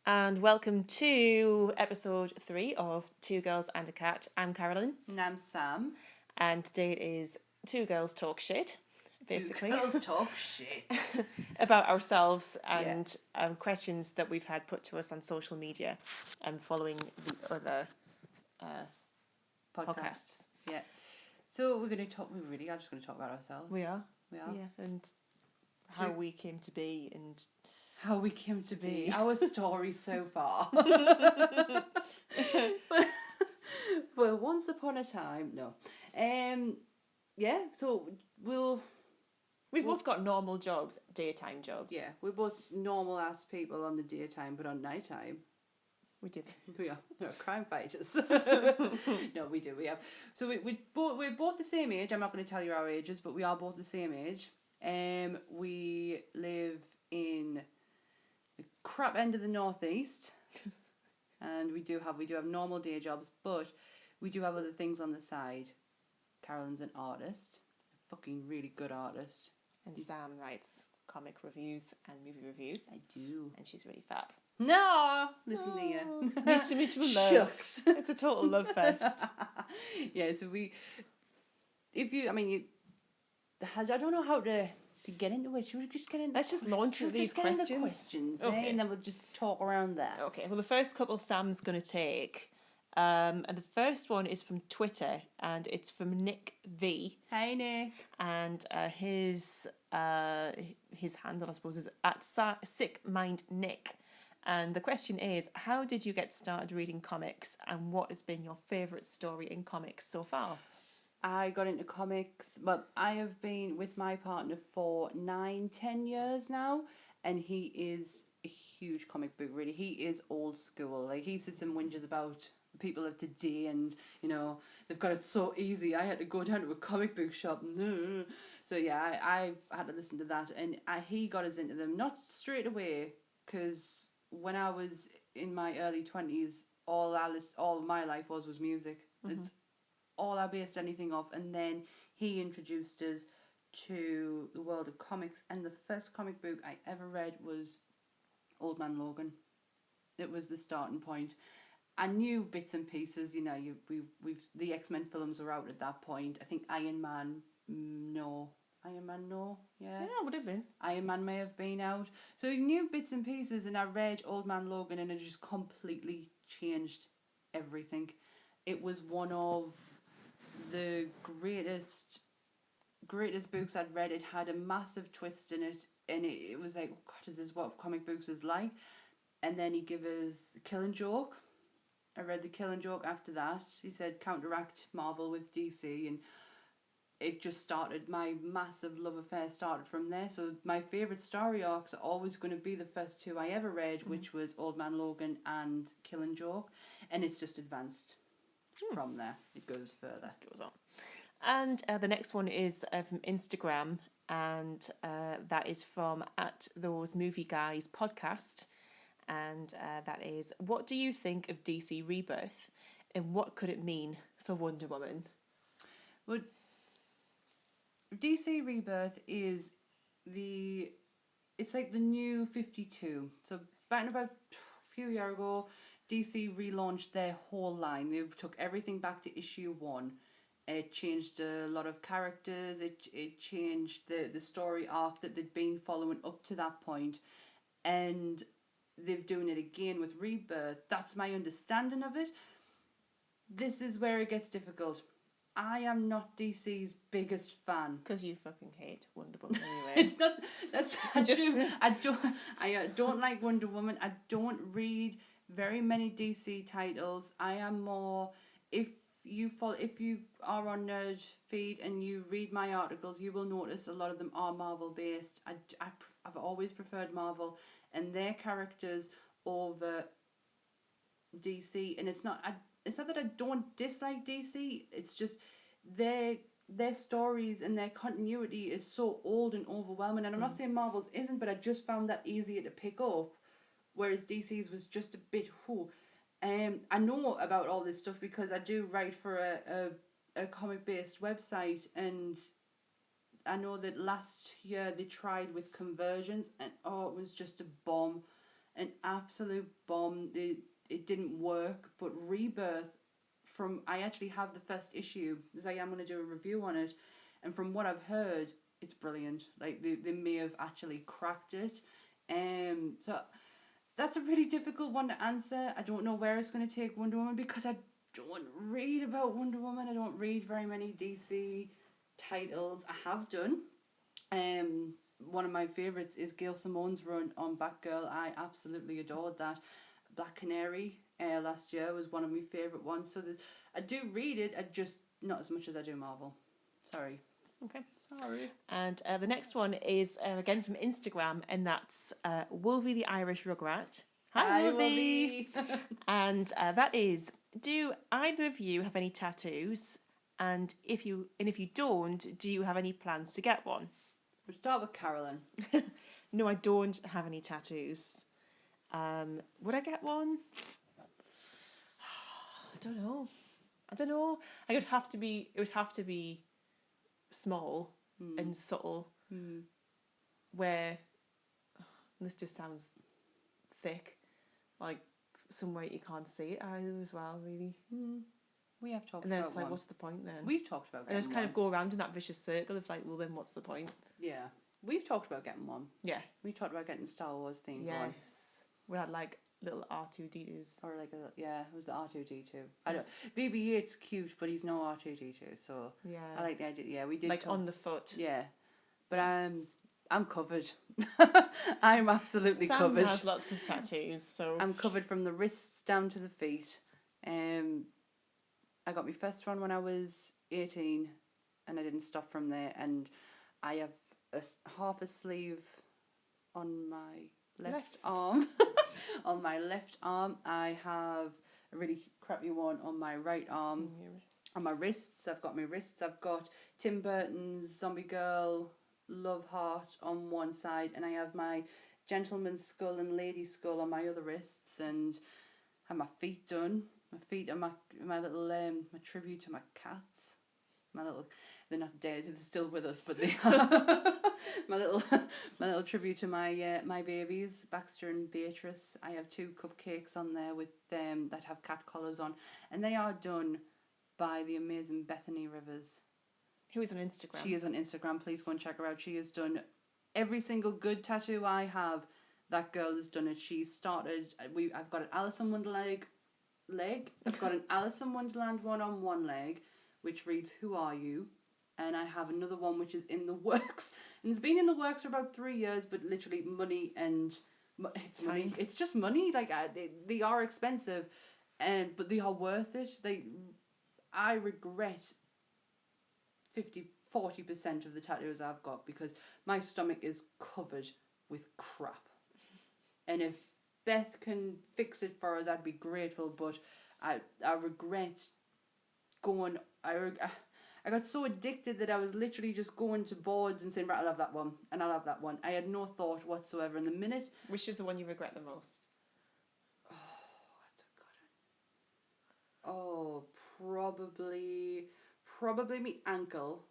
and welcome to episode 3 of Two Girls and a Cat. I'm Carolyn. And I'm Sam. And today it is Two Girls Talk Shit, basically. Two girls talk shit. About ourselves and questions that we've had put to us on social media and following the other podcasts. Yeah. So we're going to talk, we really are just going to talk about ourselves. We are. We are. Yeah, and how we came to be and... How we came to be. Our story so far. Well, once upon a time, no. Yeah, so We've both got normal jobs, daytime jobs. Yeah, we're both normal-ass people on the daytime, but on nighttime... We do. We are. We're crime fighters. No, we do. We have. So we're both the same age. I'm not going to tell you our ages, but we are both the same age. We live in the crap end of the northeast, and we do have normal day jobs, but we do have other things on the side. Carolyn's an artist, a fucking really good artist, and Sam writes comic reviews and movie reviews. I do, and she's really fab. No, listen to you. Mutual love. Shucks. It's a total love fest. Yeah, so I don't know how to get into it. Should we just get into? Let's just launch into these questions. Okay. And then we'll just talk around that. Okay. Well, the first couple Sam's going to take, and the first one is from Twitter, and it's from Nick V. Hi, Nick. And his handle, I suppose, is at Sick Mind Nick. And the question is, how did you get started reading comics, and what has been your favourite story in comics so far? I got into comics, but I have been with my partner for 9-10 years now, and he is a huge comic book reader. He is old school. Like, he sits and whinges about the people of today, and, you know, they've got it so easy. I had to go down to a comic book shop. So, yeah, I had to listen to that, and he got us into them. Not straight away, because... when I was in my early 20s, all my life was music. Mm-hmm. It's all I based anything off. And then he introduced us to the world of comics. And the first comic book I ever read was Old Man Logan. It was the starting point. I knew bits and pieces. You know, the X-Men films were out at that point. I think Iron Man, no. Yeah, would have been. Iron Man may have been out. So I knew bits and pieces, and I read Old Man Logan, and it just completely changed everything. It was one of the greatest books I'd read. It had a massive twist in it, and it was like, oh God, is this what comic books is like? And then he gave us The Killing Joke. I read The Killing Joke after that. He said counteract Marvel with DC, and it just started, my massive love affair started from there. So my favourite story arcs are always going to be the first two I ever read, which was Old Man Logan and Killing Joke. And it's just advanced from there. It goes further. It goes on. And the next one is from Instagram, and that is from @ThoseMovieGuys podcast. And that is, what do you think of DC Rebirth, and what could it mean for Wonder Woman? Well, DC Rebirth is it's like the new 52. So back in about a few years ago, DC relaunched their whole line. They took everything back to issue 1. It changed a lot of characters. It changed the story arc that they'd been following up to that point. And they're doing it again with Rebirth. That's my understanding of it. This is where it gets difficult. I am not DC's biggest fan. Because you fucking hate Wonder Woman anyway. It's not. That's I don't like Wonder Woman. I don't read very many DC titles. I am more, if you are on Nerd Feed and you read my articles, you will notice a lot of them are Marvel based. I've always preferred Marvel and their characters over DC, and it's not that I don't dislike DC. It's just their stories and their continuity is so old and overwhelming. And I'm not saying Marvel's isn't, but I just found that easier to pick up, whereas DC's was just a bit I know about all this stuff because I do write for a comic based website, and I know that last year they tried with conversions, and it was just a bomb. an absolute bomb. It didn't work, but Rebirth, I actually have the first issue because I am going to do a review on it, and from what I've heard, it's brilliant. Like they may have actually cracked it. So that's a really difficult one to answer. I don't know where it's going to take Wonder Woman because I don't read about Wonder Woman. I don't read very many DC titles. I have done. One of my favourites is Gail Simone's run on Batgirl. I absolutely adored that. Black Canary last year was one of my favourite ones. So I do read it, I just not as much as I do Marvel. Sorry. Okay. Sorry. And the next one is again from Instagram, and that's Wolvie the Irish Rugrat. Hi, Wolvie. And that is: do either of you have any tattoos? And if you don't, do you have any plans to get one? We'll start with Carolyn. No, I don't have any tattoos. Would I get one? I don't know. It would have to be small and subtle. Where this just sounds thick, like somewhere you can't see it either as well, really. We have talked about And then it's like, one. what's the point then? We've talked about and getting just kind one. of go around in that vicious circle of like, well, then what's the point? Yeah. We've talked about getting one. Yeah. We talked about getting Star Wars themed one. Yes. We had like little R2D2s. Or like it was the R2D2. I don't. BB-8's cute, but he's no R2D2. So Yeah. I like the idea. Yeah, we did like on the foot. Yeah, but I'm covered. I'm absolutely Sam covered. has lots of tattoos, so I'm covered from the wrists down to the feet. I got my first one when I was 18, and I didn't stop from there. And I have half a sleeve on my left arm. On my left arm, I have a really crappy one on my right arm. On my wrists, I've got Tim Burton's Zombie Girl, Love Heart on one side, and I have my Gentleman's Skull and Lady Skull on my other wrists, and have my feet done. My feet are my little my tribute to my cats. They're not dead, they're still with us, but they are. my little tribute to my babies, Baxter and Beatrice. I have 2 cupcakes on there with them that have cat collars on, and they are done by the amazing Bethany Rivers. Who is on Instagram? She is on Instagram. Please go and check her out. She has done every single good tattoo I have. That girl has done it. She started. I've got an Alice in Wonderland leg. I've got an Alice in Wonderland one on one leg, which reads "Who are you?" And I have another one which is in the works, and it's been in the works for about 3 years. But literally, money and it's time. money. It's just money. Like they are expensive, but they are worth it. I regret 40% of the tattoos I've got because my stomach is covered with crap. And if Beth can fix it for us, I'd be grateful. But I regret going. I got so addicted that I was literally just going to boards and saying, right, I'll have that one, and I'll have that one. I had no thought whatsoever. In the minute. Which is the one you regret the most? Oh, probably my ankle.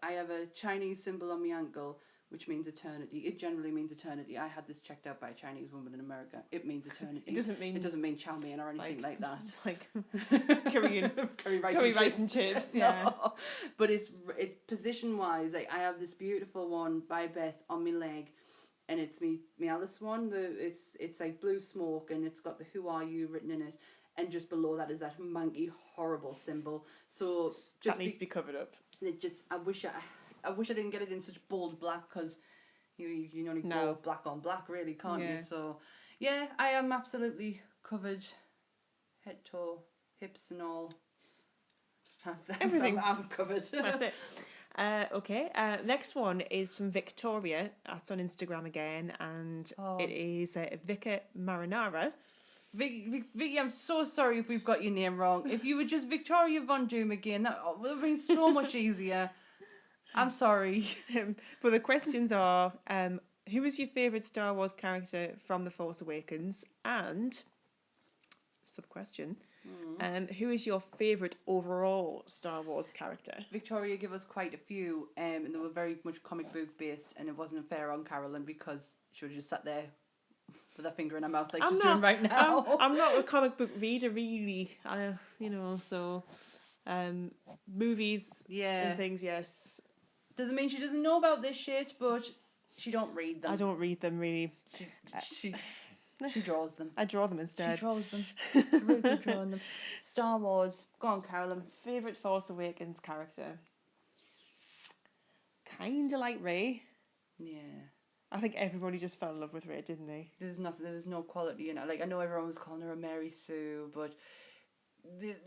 I have a Chinese symbol on my ankle, which means eternity. It generally means eternity. I had this checked out by a Chinese woman in America. It means eternity. It doesn't mean chow mein or anything like that. Like curry rice and chips. Yeah. No. But it's position wise. Like I have this beautiful one by Beth on my leg, and it's me Alice one. It's like blue smoke, and it's got the "Who are you" written in it. And just below that is that manky, horrible symbol. So just that needs to be covered up. I wish I didn't get it in such bold black because you can only go black on black, really, can't you? So yeah, I am absolutely covered, head, toe, hips, and all. Everything. I'm covered. That's it. Okay. Next one is from Victoria. That's on Instagram again, and it is Vika Marinara. Vicky, I'm so sorry if we've got your name wrong. If you were just Victoria Von Doom again, that would have been so much easier. I'm sorry. But the questions are, who is your favourite Star Wars character from The Force Awakens? And, sub-question, who is your favourite overall Star Wars character? Victoria gave us quite a few, and they were very much comic book based, and it wasn't fair on Carolyn because she would have just sat there with her finger in her mouth like I'm she's not doing right now. I'm not a comic book reader really. So movies Yeah. and things, yes. Doesn't mean she doesn't know about this shit, but she don't read them. I don't read them really. She draws them. I draw them instead. She draws them. She's really good drawing them. Star Wars. Go on, Carolyn. Favorite Force Awakens character? Kind of like Rey. Yeah. I think everybody just fell in love with Rey, didn't they? There was no quality in it. Like, I know everyone was calling her a Mary Sue, but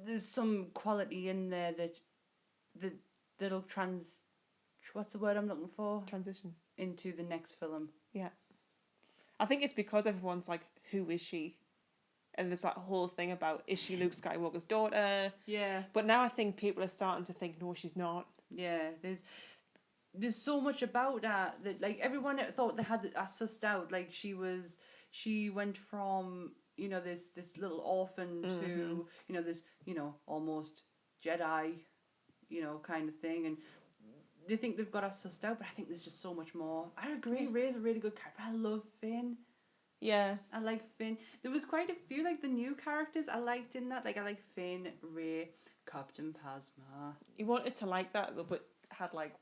there's some quality in there that'll what's the word I'm looking for? Transition. Into the next film. Yeah. I think it's because everyone's like, who is she? And there's that whole thing about, is she Luke Skywalker's daughter? Yeah. But now I think people are starting to think, no, she's not. Yeah, there's so much about that like everyone thought they had sussed out. Like she went from, this little orphan to, this, almost Jedi, kind of thing, and they think they've got us sussed out, but I think there's just so much more. I agree, Rey's a really good character. I love Finn. Yeah. I like Finn. There was quite a few, like, the new characters I liked in that. Like, I like Finn, Rey, Captain Phasma. You wanted to like that, but had, like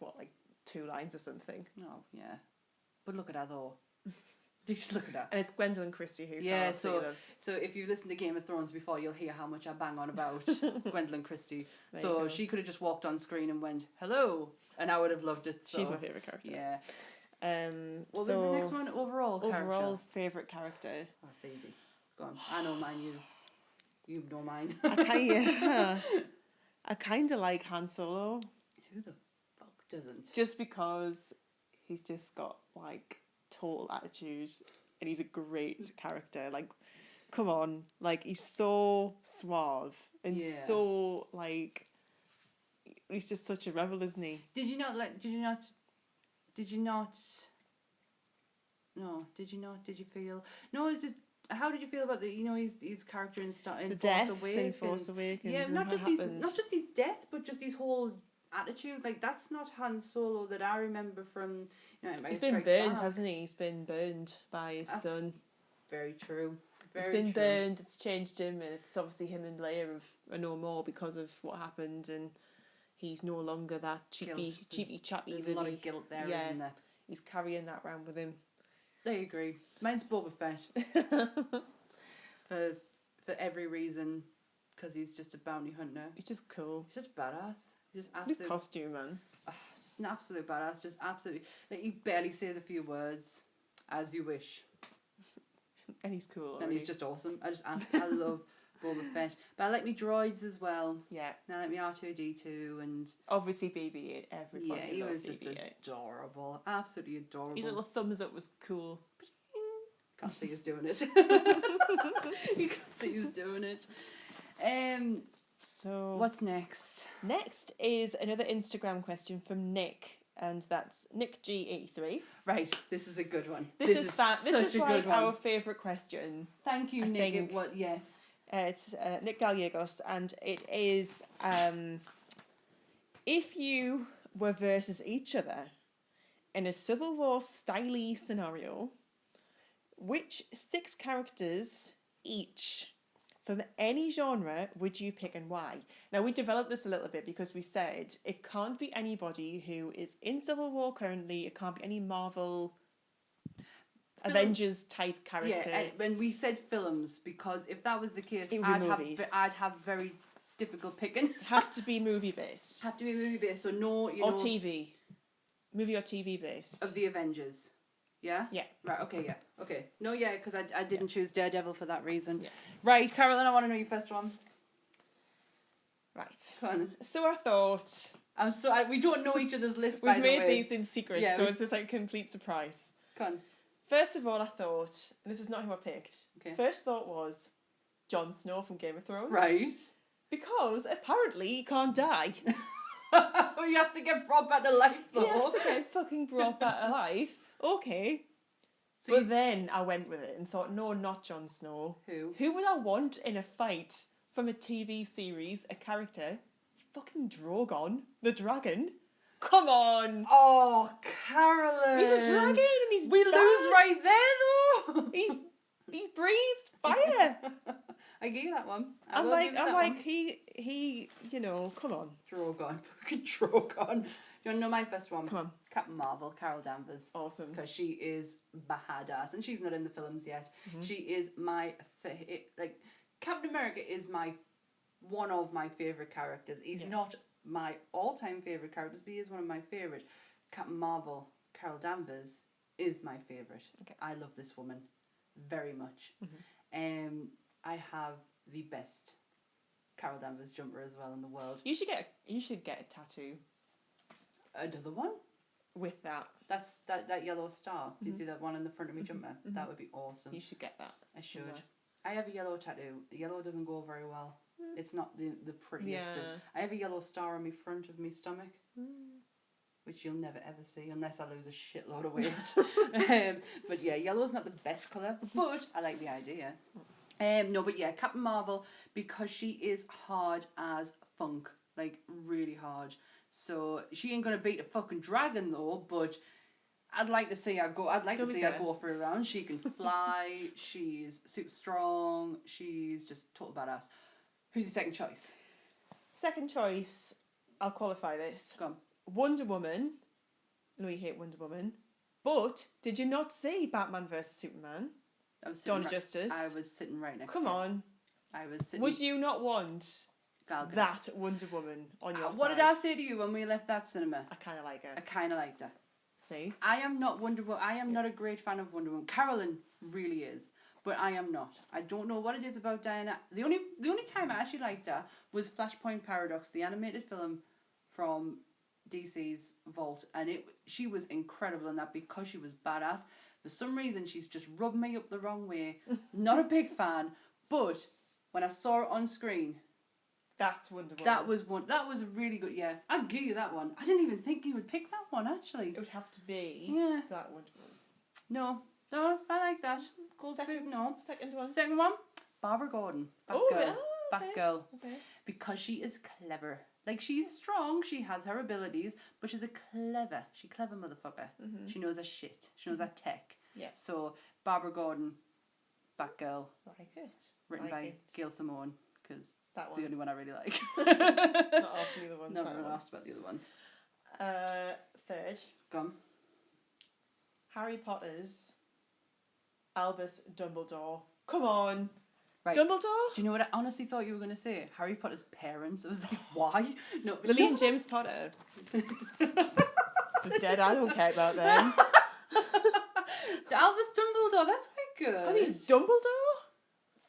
2 lines or something. Oh, yeah. But look at her, though. You should look at her. And it's Gwendolyn Christie who loves. So if you've listened to Game of Thrones before, you'll hear how much I bang on about Gwendolyn Christie. So she could have just walked on screen and went, hello, and I would have loved it. So. She's my favourite character. Yeah. What was the next one? Overall favourite character. That's easy. Go on. I know mine. You know mine. I kind of like Han Solo. Who the fuck doesn't? Just because he's just got like total attitude, and he's a great character. Like, come on, like he's so suave and so like he's just such a rebel, isn't he? Did you not? No, did you feel? No, it's just. How did you feel about his character in the death in Force Awakens? Yeah, not just his death, but just his whole attitude. Like, that's not Han Solo that I remember from. He's been burned, hasn't he? He's been burned by his son. Very true. He's been burned. It's changed him, and it's obviously him and Leia are no more because of what happened, and he's no longer that cheapy chappy. There's a lot of guilt there, isn't there? He's carrying that around with him. I agree. Mine's Boba Fett. for every reason, because he's just a bounty hunter. He's just cool. He's just badass. He's just absolute. His costume, man. Just an absolute badass. Just absolutely. Like, he barely says a few words, as you wish. And he's cool. And he's just awesome. I love Boba Fett. But I like me droids as well. Yeah. And I like me R2-D2 and... Obviously BB-8. Everybody he was just BB-8. Adorable. Absolutely adorable. His little thumbs up was cool. Can't see he's doing it. You can't see he's doing it. So... What's next? Next is another Instagram question from Nick. And that's Nick G83. Right, this is a good one. This is like our favourite question. Thank you, Nick. Yes. It's Nick Gallegos, and it is if you were versus each other in a Civil War style scenario, which 6 characters each from any genre would you pick and why? Now, we developed this a little bit because we said it can't be anybody who is in Civil War currently. It can't be any Marvel Avengers type character. Yeah, when we said films, because if that was the case, I'd have very difficult picking. It has to be movie based. Have to be movie based, so no, or TV. Movie or TV based. Of the Avengers. Yeah? Yeah. Right, okay, yeah. Okay. No, yeah, because I didn't choose Daredevil for that reason. Yeah. Right, Carolyn, I want to know your first one. Right. Go on. So I thought... we don't know each other's list, by the way. We've made these in secret, so it's just like a complete surprise. Go on. First of all, I thought, and this is not who I picked, first thought was Jon Snow from Game of Thrones. Right. Because apparently he can't die. Well, he has to get brought back to life, though. He has to get fucking brought back to life. Okay. So but then I went with it and thought, no, not Jon Snow. Who? Who would I want in a fight from a TV series, a character? Fucking Drogon, the dragon. Come on. Oh, Carolyn. He's a dragon and he's We bad. lose right there, though. He's He breathes fire. I give you that one. I'm like, he, come on. Drogon. Fucking Drogon. Do you want to know my first one? Come on. Captain Marvel, Carol Danvers. Awesome. Because she is badass. And she's not in the films yet. Mm-hmm. She is Captain America is one of my favourite characters. He's not my all-time favourite characters, but he is one of my favourite. Captain Marvel, Carol Danvers, is my favourite. Okay. I love this woman very much. Mm-hmm. I have the best Carol Danvers jumper as well in the world. You should get a tattoo. Another one? With that. That's that yellow star. You see that one in the front of my jumper? Mm-hmm. That would be awesome. You should get that. I should. Somewhere. I have a yellow tattoo. The yellow doesn't go very well. It's not the prettiest. Yeah. I have a yellow star on the front of my stomach. Which you'll never ever see unless I lose a shitload of weight. But yeah, yellow's not the best colour, but I like the idea. No, but yeah, Captain Marvel, because she is hard as funk, like really hard. So she ain't gonna beat a fucking dragon though, but I'd like to see her go. I'd like to see her go for a round. She can fly. She's super strong. She's just total badass. Who's your second choice? Second choice, I'll qualify this. Go on. Wonder Woman. I know you hate Wonder Woman, but did you not see Batman vs Superman? Dawn of Justice. I was sitting right next. Come on. I was sitting. Would you not want that Wonder Woman on your side? What did I say to you when we left that cinema? I kind of like her. I kind of liked her. See? I am not Wonder Woman. I am not a great fan of Wonder Woman. Carolyn really is, but I am not. I don't know what it is about Diana. The only time I actually liked her was Flashpoint Paradox, the animated film from DC's Vault, and she was incredible in that because she was badass. For some reason, she's just rubbed me up the wrong way. Not a big fan, but when I saw her on screen, that's Wonder Woman. That was really good. Yeah, I'll give you that one. I didn't even think you would pick that one. Actually, it would have to be that Wonder Woman. No, I like that. Second one, Barbara Gordon. Batgirl. Okay. Because she is clever. Like, she's strong, she has her abilities, but she's a clever motherfucker. Mm-hmm. She knows her shit. She knows her tech. Yeah. So, Barbara Gordon, Batgirl. Like it. Written by Gail Simone, because that's the only one I really like. Not asking the other ones. No, I'm not asked about the other ones. Third. Gone. Harry Potter's Albus Dumbledore. Come on. Right. Dumbledore? Do you know what I honestly thought you were going to say? Harry Potter's parents. I was like, why? No, Lily and James Potter. They're dead. I don't care about them. Albus Dumbledore. That's quite good. Because he's Dumbledore?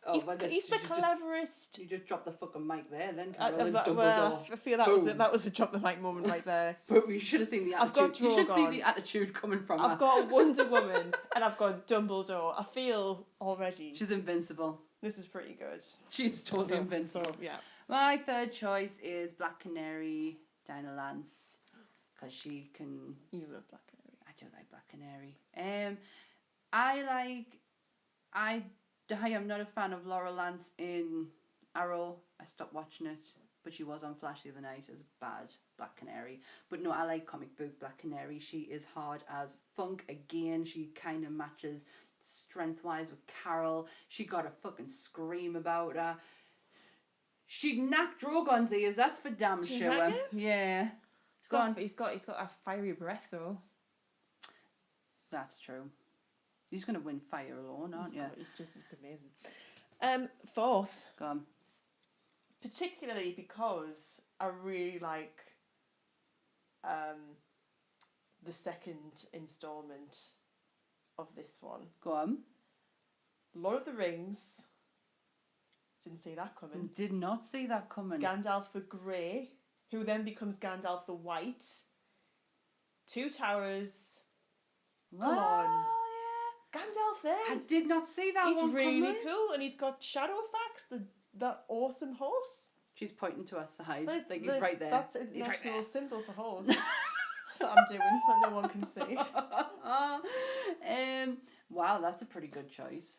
Oh, he's the cleverest. You just dropped the fucking mic there, then. Well, I feel that was a drop the mic moment right there. But we should have seen the attitude. I've got you should see the attitude coming from her. I've got Wonder Woman and I've got Dumbledore. I feel already. She's invincible. This is pretty good. She's totally invincible. So, yeah. My third choice is Black Canary, Dinah Lance, because she can. You love Black Canary. I do like Black Canary. I am not a fan of Laura Lance in Arrow. I stopped watching it, but she was on Flash the other night as a bad Black Canary. But no, I like comic book Black Canary. She is hard as funk again. She kind of matches strength-wise with Carol. She got a fucking scream about her. She'd knock Drogon's ears, that's for damn sure. Yeah. He's got a fiery breath though. That's true. He's going to win fire alone, aren't you? He's just amazing. Fourth. Go on. Particularly because I really like the second instalment of this one. Go on. Lord of the Rings. Didn't see that coming. Did not see that coming. Gandalf the Grey, who then becomes Gandalf the White. Two Towers. Come on. Gandalf then. I did not see that one coming. He's really cool, and he's got Shadowfax, that awesome horse. She's pointing to her side, he's right there. That's a national symbol for horse. That I'm doing, that no one can see. Wow, that's a pretty good choice.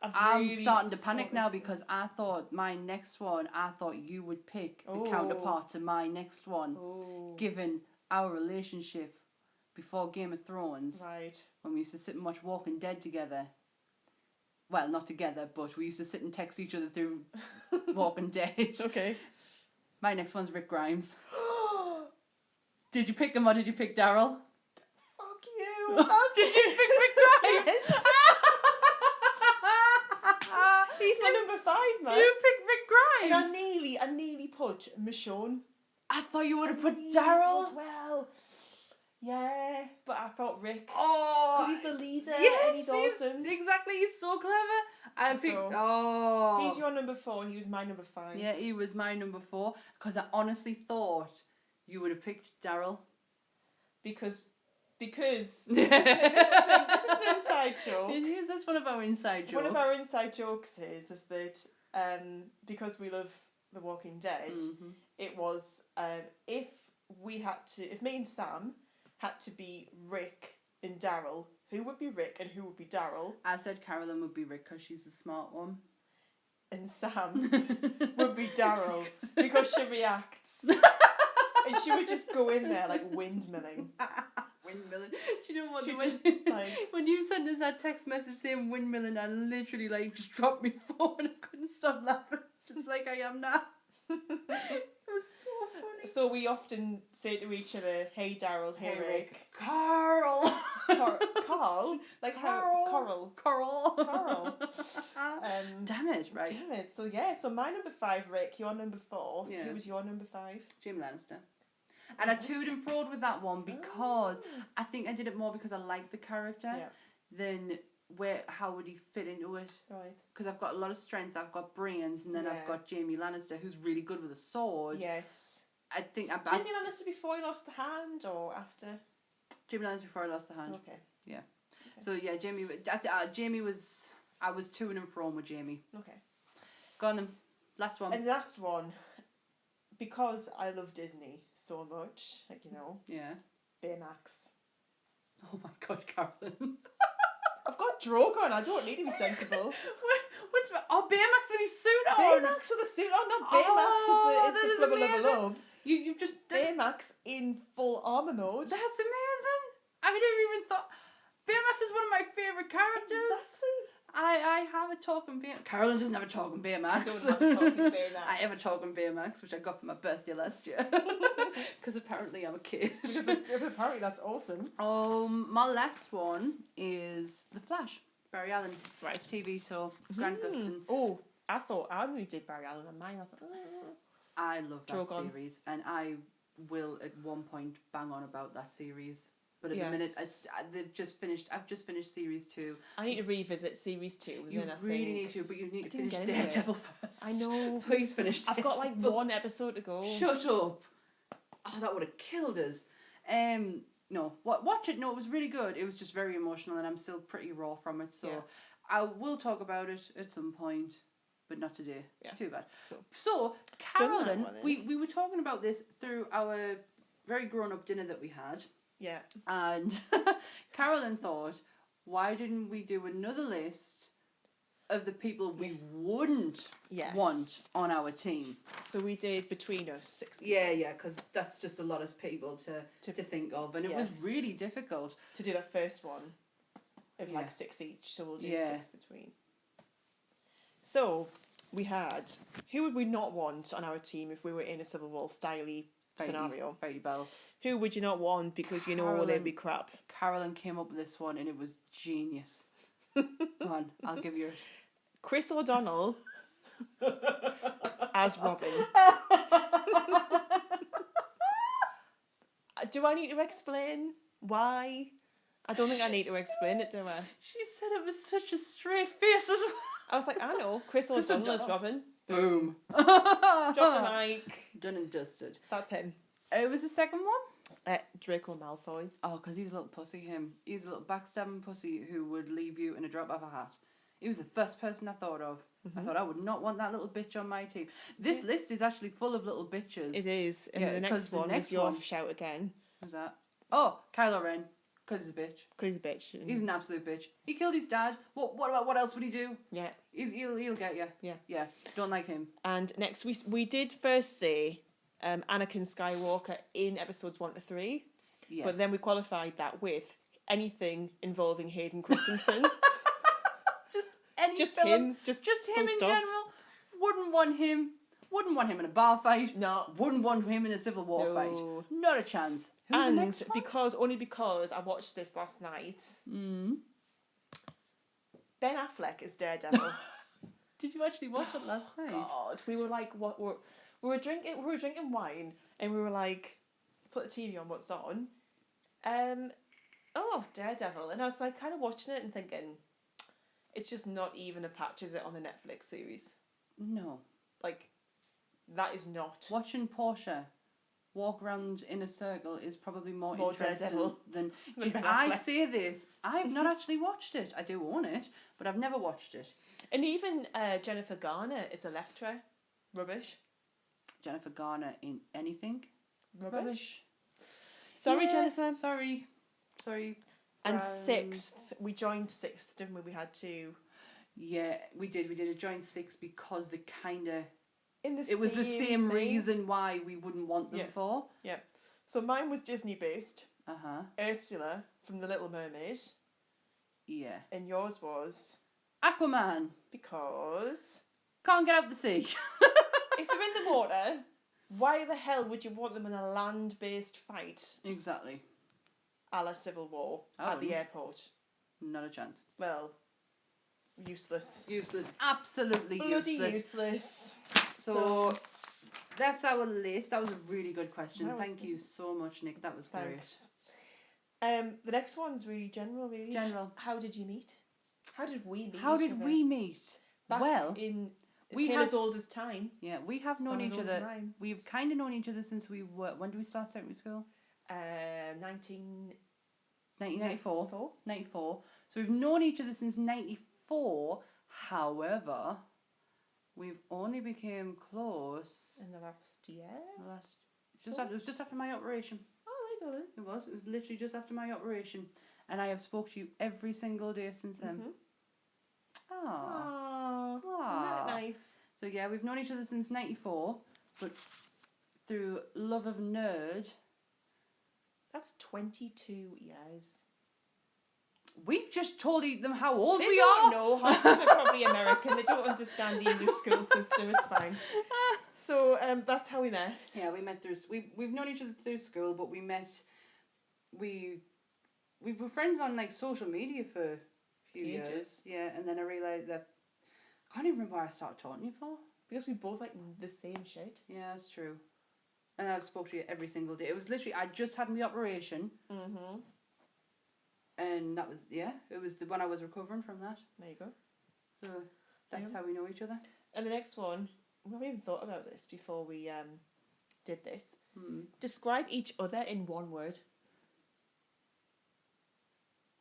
I'm starting to panic now because I thought my next one, you would pick the counterpart to my next one, given our relationship before Game of Thrones. Right. When we used to sit and watch Walking Dead together. well, not together, but we used to sit and text each other through Walking Dead. Okay. My next one's Rick Grimes. Did you pick him or did you pick Daryl? Fuck you. Did you pick Rick Grimes? Yes. He's my number 5, man. You picked Rick And Grimes. I nearly put Michonne. I thought you would have put Daryl. Well, yeah, but I thought Rick. Oh, Because he's the leader yes, and he's awesome. Exactly, he's so clever. I picked. So, Oh, he's your number 4 and he was my number 5. yeah, he was my number 4 because I honestly thought you would have picked Daryl. Because this is the inside joke. It is. That's one of our inside jokes. One of our inside jokes is that because we love The Walking Dead, Mm-hmm. it was if me and Sam had to be Rick and Daryl, who would be Rick and who would be Daryl? I said Carolyn would be Rick because she's the smart one. And Sam would be Daryl because she reacts. And she would just go in there like windmilling. Windmilling. Do you know what? She'd When, just, like... when you sent us that text message saying windmilling, I literally like just dropped my phone and I couldn't stop laughing, just like I am now. It was so funny. So we often say to each other, "Hey Daryl, hey Rick." Carl. Carl? Like how? Coral. Carl. Damn it, right. Damn it. So yeah, so my number 5, Rick, your number 4. So Yeah. who was your number 5? Jamie Lannister. And I toed and froed with that one because I think I did it more because I liked the character than how would he fit into it. Right. Because I've got a lot of strength, I've got brains, and then Yeah. I've got Jamie Lannister, who's really good with a sword. Yes. I think Jamie Lannister before he lost the hand or after? Jamie Lannister before I lost the hand. Okay. Yeah. Okay. So yeah, Jamie was. I was to and fro with Jamie. Okay. Go on then. Last one. And last one, because I love Disney so much, like Yeah. Baymax. Oh my God, Carolyn. I've got Drogon. I don't need to be sensible. What's Baymax with his suit on? Baymax with a suit on, not Baymax is the flubber amazing. lubber lub. You just Baymax in full armor mode. That's amazing. I never even thought. Baymax is one of my favourite characters. Exactly. I have a talking Baymax. Carolyn doesn't have a talking Baymax. I don't have a talking Baymax. I have a talking Baymax, which I got for my birthday last year. Because apparently I'm a kid. Because apparently that's awesome. My last one is The Flash. Barry Allen. Right. TV show. Grant Gustin. Oh, I thought I only did Barry Allen on mine. I thought, I love that Drogon. series, and I will at one point bang on about that series. But at the minute, I've just finished series 2. I need to revisit series 2. You then I really think... need to, but you need to didn't finish get into it. Daredevil first. I know. Please finish Daredevil. I've got like one episode to go. Shut up. Oh, that would have killed us. No, watch it. No, it was really good. It was just very emotional, and I'm still pretty raw from it. So I will talk about it at some point, but not today. It's too bad. Cool. So Carolyn, we were talking about this through our very grown-up dinner that we had. Yeah. And Carolyn thought, why didn't we do another list of the people we wouldn't want on our team? So we did between us 6 people. Yeah, because that's just a lot of people to think of, and it was really difficult to do that first one of like 6 each. So we'll do 6 between. So we had, who would we not want on our team if we were in a Civil War styly scenario? Very Bell. Who would you not want because you know they'd be crap? Carolyn came up with this one and it was genius. Come on, I'll give you Chris O'Donnell as Robin. Do I need to explain why? I don't think I need to explain it, do I? She said it with such a straight face as well. I was like, I know, Chris O'Donnell as Robin. Boom. Drop the mic. Done and dusted. That's him. It was the second one? Draco Malfoy. Oh, because he's a little pussy, him. He's a little backstabbing pussy who would leave you in a drop of a hat. He was the first person I thought of. I thought I would not want that little bitch on my team. This list is actually full of little bitches. It is. And the next one is your shout again. Who's that? Oh, Kylo Ren. Because he's a bitch. Because he's a bitch. He's an absolute bitch. He killed his dad. What else would he do? Yeah. He'll get you. Yeah. Yeah. Don't like him. And next we did first say Anakin Skywalker in episodes 1 to 3. Yes. But then we qualified that with anything involving Hayden Christensen. any Just film, him, just him full in stop. general. Wouldn't want him. Wouldn't want him in a bar fight. No. Wouldn't want him in a civil war No. fight. Not a chance. Who's the And next one? only because I watched this last night. Mm. Ben Affleck is Daredevil. Did you actually watch it last night? God, we were like, we were drinking wine, and we were like, put the TV on. What's on? Daredevil, and I was like, kind of watching it and thinking, it's just not even a patch, is it, on the Netflix series? No. Like, that is not. Watching Portia walk around in a circle is probably more interesting Daredevil than Ben I Affleck. say this. I've not actually watched it. I do own it, but I've never watched it. And even Jennifer Garner is Electra. Rubbish. Jennifer Garner in anything? Rubbish. Sorry, Yeah, Jennifer. Sorry. And sixth, we joined sixth, didn't we? We had to. Yeah, we did. We did a joint six because the kind of... It was the same reason why we wouldn't want them for. Yeah. So mine was Disney based. Uh-huh. Ursula from The Little Mermaid. Yeah. And yours was Aquaman. because Can't get out the sea. if they're in the water, why the hell would you want them in a land based fight? Exactly. A la Civil War at the airport. Not a chance. Well, useless. Useless. Absolutely Bloody useless. useless. So that's our list. That was a really good question. That was Thank you so much, Nick. That was Thanks. The next one's really general, really. General. How did you meet? How did we meet? How did we meet? Back well, in we Taylor's have- oldest time. yeah, we have known Summer's each oldest other. rhyme. We've kind of known each other since we were. When did we start secondary school? 1994. 94. So we've known each other since 94. However, we've only became close In the last year? it was just after my operation. Oh, there you go then. It was literally just after my operation. And I have spoke to you every single day since then. Mm-hmm. Aww. Aww. Isn't that nice? So yeah, we've known each other since 94, but through love of nerd, That's 22 years. we've just told them how old They we don't are. know. Half of them are probably American. They don't understand the English school system. It's fine. So that's how we met. Yeah, we met through. We've known each other through school, but we met. We were friends on like social media for a few Ages. years. Yeah, and then I realised that I can't even remember why I started talking to you for. Because we both like the same shit. Yeah, that's true. And I've spoke to you every single day. It was literally I just had my operation. Mm-hmm. And that was it was when I was recovering from that. There you go. So that's how we know each other. And the next one, we haven't even thought about this before we did this. Describe each other in one word.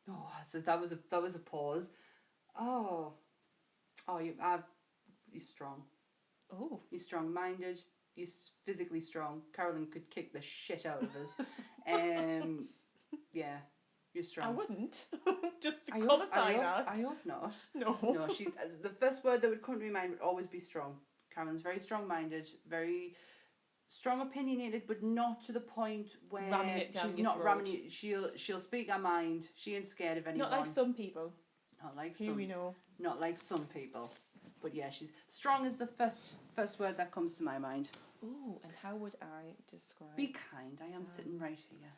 Oh, so that was a pause. You're strong. Oh. You're strong-minded. You're physically strong. Carolyn could kick the shit out of us. Yeah, you're strong. I wouldn't. Just to I qualify hope, that. I hope not. No. No, the first word that would come to my mind would always be strong. Carolyn's very strong-minded, very strong opinionated, but not to the point where Ramming it down she's your not throat. ramming it. She'll speak her mind. She ain't scared of anyone. Not like some people. Not like Who some. we know. Not like some people. But yeah, she's strong is the first word that comes to my mind. Ooh, and how would I describe Be kind. I am Sam? sitting right here.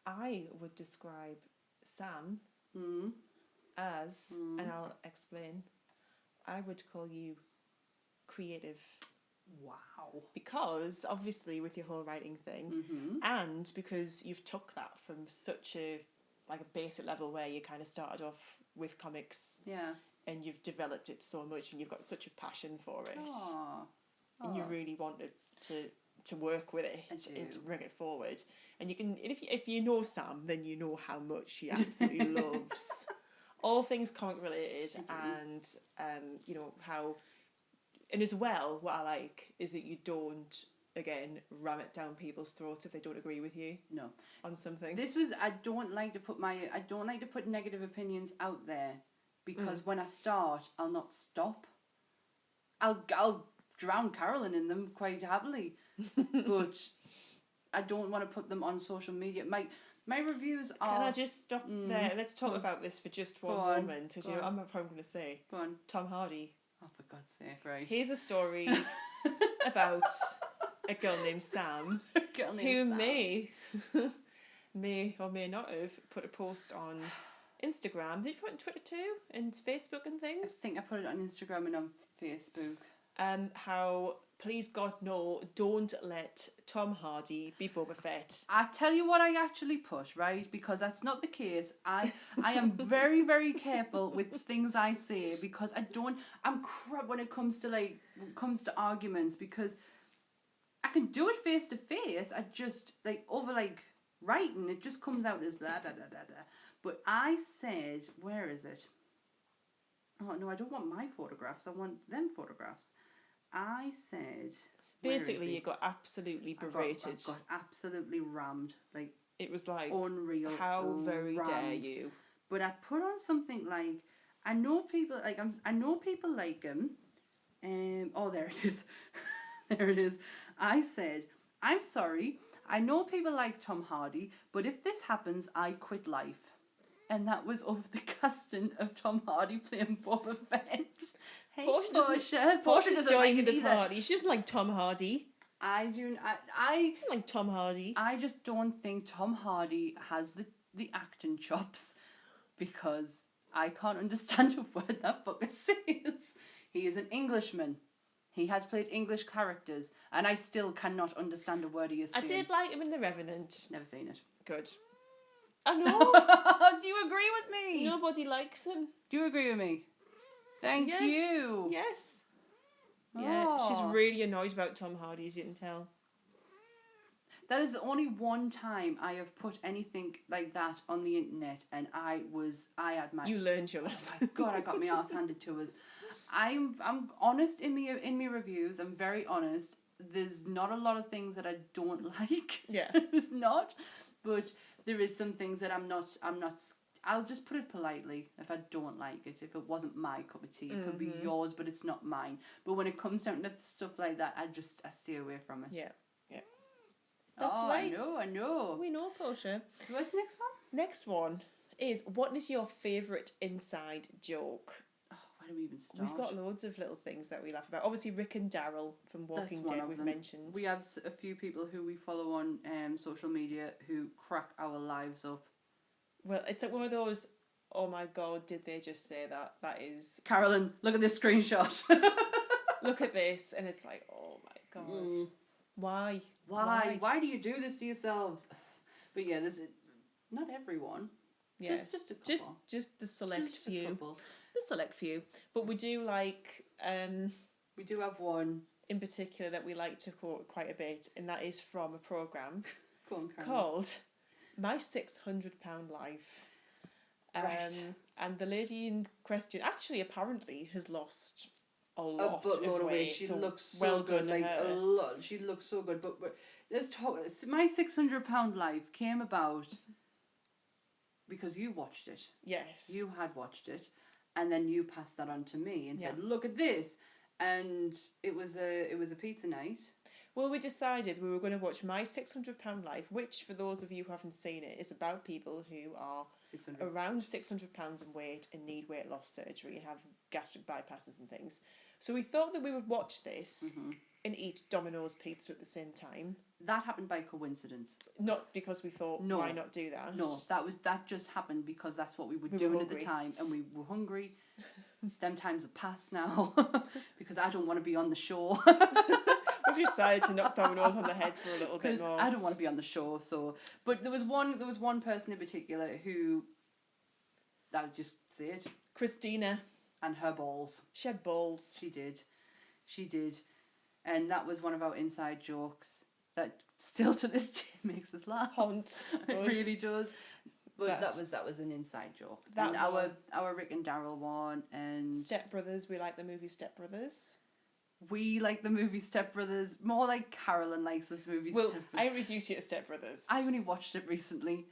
I would describe Sam Mm. as, and I'll explain, I would call you creative. Wow. Because, obviously, with your whole writing thing, Mm-hmm. and because you've took that from such a basic level where you kind of started off with comics Yeah. and you've developed it so much and you've got such a passion for it. Aww. And you really wanted to work with it and to bring it forward. And you can, if you know Sam, then you know how much she absolutely loves all things comic related, and you know how. And as well, what I like is that you don't again ram it down people's throats if they don't agree with you. No. On something. I don't like to put negative opinions out there because when I start, I'll not stop. I'll drown Carolyn in them quite happily, but I don't want to put them on social media. My reviews are... Can I just stop there? Let's talk about this for just one moment. Because you know, I'm probably going to say Go on. Tom Hardy. Oh, for God's sake, right. Here's a story about a girl named Sam who may or may not have put a post on Instagram. Did you put it on Twitter too? And Facebook and things? I think I put it on Instagram and on Facebook. How, please God, no, don't let Tom Hardy be Boba Fett. I tell you what I actually put, right? Because that's not the case. I am very, very careful with things I say because I'm crap when it comes to arguments because I can do it face to face. I just, over writing, it just comes out as blah, blah, blah, blah, blah. But I said, where is it? Oh, no, I don't want my photographs. I want them photographs. I said... Basically, you got absolutely berated. I got absolutely rammed. It was like... Unreal. How very dare you. But I put on something like... I know people like him. Oh, there it is. There it is. I said, I'm sorry. I know people like Tom Hardy, but if this happens, I quit life. And that was over the casting of Tom Hardy playing Boba Fett. Hey, Portia's doesn't joined like the party. She doesn't like Tom Hardy. I like Tom Hardy. I just don't think Tom Hardy has the acting chops because I can't understand a word that fucker says. He is an Englishman. He has played English characters, and I still cannot understand a word he is saying. I did like him in The Revenant. Never seen it. Good. I know. Do you agree with me? Nobody likes him. Do you agree with me? Thank you. Yes. Yeah, she's really annoyed about Tom Hardy, as you can tell. That is the only one time I have put anything like that on the internet, and I had my... You learned your lesson. Oh my God, I got my ass handed to us. I'm honest in me reviews. I'm very honest. There's not a lot of things that I don't like. Yeah. There's not, but there is some things that I'm not. I'll just put it politely if I don't like it. If it wasn't my cup of tea, it could be yours, but it's not mine. But when it comes down to stuff like that, I stay away from it. Yeah. That's right. I know. We know, Portia. So what's the next one? Next one is, what is your favourite inside joke? Oh, where do we even start? We've got loads of little things that we laugh about. Obviously, Rick and Daryl from Walking Dead we've mentioned. We have a few people who we follow on social media who crack our lives up. Well, it's like one of those, oh my God, did they just say that? That is... Carolyn, look at this screenshot. Look at this, and it's like, oh my God. Why? Why do you do this to yourselves? But yeah, there's not everyone. Yeah, just a couple. Just the select few. Couple. The select few. But we do like... we do have one in particular that we like to quote quite a bit, and that is from a programme called My £600 Life. Right. And the lady in question actually apparently has lost a lot of weight. She looks so well good, done a lot. She looks so good. But let's talk. My £600 Life came about because you watched it. Yes, you had watched it, and then you passed that on to me and said, "Look at this." And it was a pizza night. Well, we decided we were going to watch My £600 Life, which, for those of you who haven't seen it, is about people who are around £600 in weight and need weight loss surgery and have gastric bypasses and things. So we thought that we would watch this and eat Domino's pizza at the same time. That happened by coincidence. Not because we thought, why not do that? No, that just happened because that's what we were doing at the time, and we were hungry. Them times have passed now because I don't want to be on the show. We've decided to knock Domino's on the head for a little bit more. I don't want to be on the show, so. But there was one person in particular who, I'll just say it. Christina. And her balls. She had balls. She did. And that was one of our inside jokes that still to this day makes us laugh. Haunts. It really does. But that was an inside joke. And our Rick and Daryl one, and Step Brothers. We like the movie Step Brothers. We like the movie Step Brothers more like Carolyn likes this movie. Well, I introduced you to Step Brothers. I only watched it recently,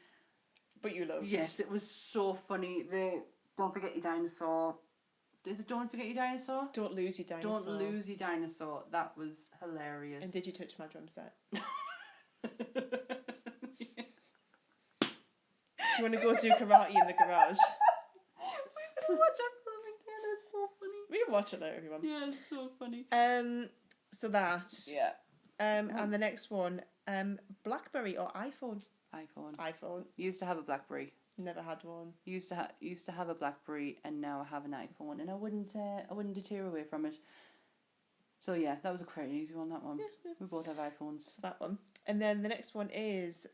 but you loved it. Yes, it was so funny. The Don't Forget Your Dinosaur. Is it Don't Forget Your Dinosaur? Don't Lose Your Dinosaur. Don't Lose Your Dinosaur. That was hilarious. And Did You Touch My Drum Set? you want to go do karate in the garage? We're gonna watch that film again. It's so funny. We can watch it now, everyone. Yeah, it's so funny. So that. Yeah. And the next one, BlackBerry or iPhone? iPhone. Used to have a BlackBerry. Never had one. Used to have a BlackBerry, and now I have an iPhone, and I wouldn't deter away from it. So yeah, that was a quite easy one. That one. Yeah. We both have iPhones. So that one, and then the next one is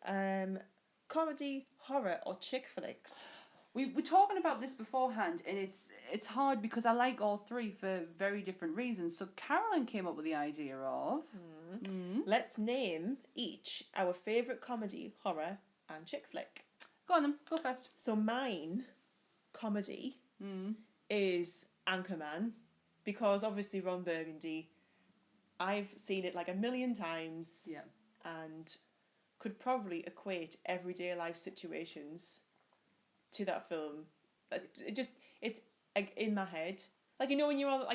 comedy, horror, or chick flicks. We were talking about this beforehand, and it's hard because I like all three for very different reasons. So Carolyn came up with the idea of Let's name each our favourite comedy, horror, and chick flick. Go on then, go first. So mine, comedy, is Anchorman, because obviously Ron Burgundy, I've seen it like 1,000,000 times. Yeah. And could probably equate everyday life situations to that film. It's like in my head. Like, you know, when you're on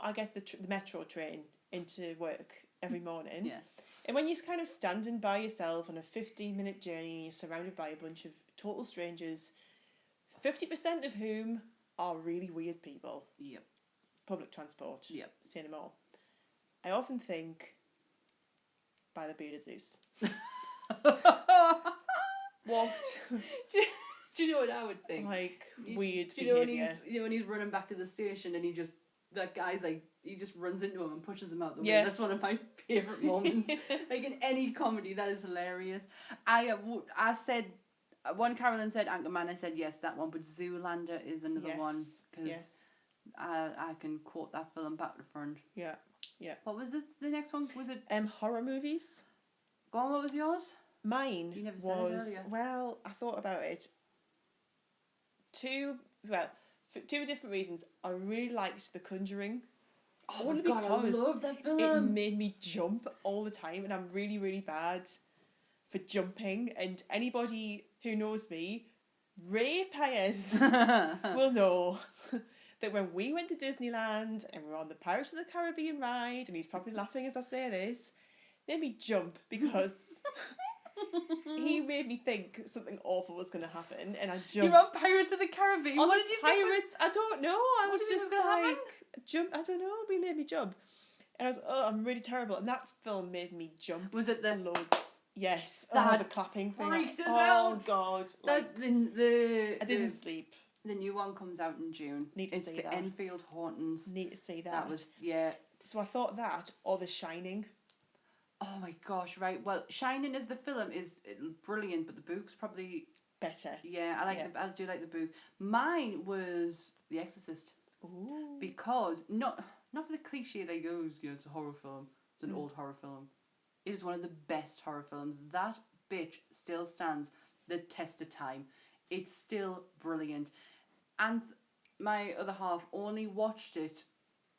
I get the metro train into work every morning. Yeah. And when you're kind of standing by yourself on a 15-minute journey and you're surrounded by a bunch of total strangers, 50% of whom are really weird people. Yep. Public transport. Yep. Say no more. I often think by the beard of Zeus. Walked. Do you know what I would think? Like, weird do you know behaviour. when he's running back to the station and that guy's like, he just runs into him and pushes him out the way. Yeah. That's one of my favourite moments. Like in any comedy, that is hilarious. I said, one Carolyn said Anchorman, I said yes, that one, but Zoolander is another one, because I can quote that film back to front. Yeah, yeah. What was the next one? Was it? Horror movies. Go on, what was yours? Mine You never said it earlier. Well, I thought about it. For two different reasons. I really liked The Conjuring. Oh my God, I love that film. It made me jump all the time, and I'm really, really bad for jumping. And anybody who knows me, ratepayers will know that when we went to Disneyland and we were on the Pirates of the Caribbean ride, and he's probably laughing as I say this, made me jump because he made me think something awful was going to happen, and I jumped. You're on Pirates of the Caribbean. On what did you Pirates? think? I don't know. I was just like jump. I don't know. He made me jump, and I was I'm really terrible. And that film made me jump. Was it the loads? Yes. That the clapping thing. freaked us Oh out. God. I didn't sleep. The new one comes out in June. Need to see It's the that. Enfield Hauntons. Need to see that. That was So I thought that or The Shining. Oh my gosh! Right. Well, Shining as the film is brilliant, but the book's probably better. Yeah, I do like the book. Mine was The Exorcist. Ooh. Because not for the cliche like it's a horror film. It's an old horror film. It is one of the best horror films. That bitch still stands the test of time. It's still brilliant. And my other half only watched it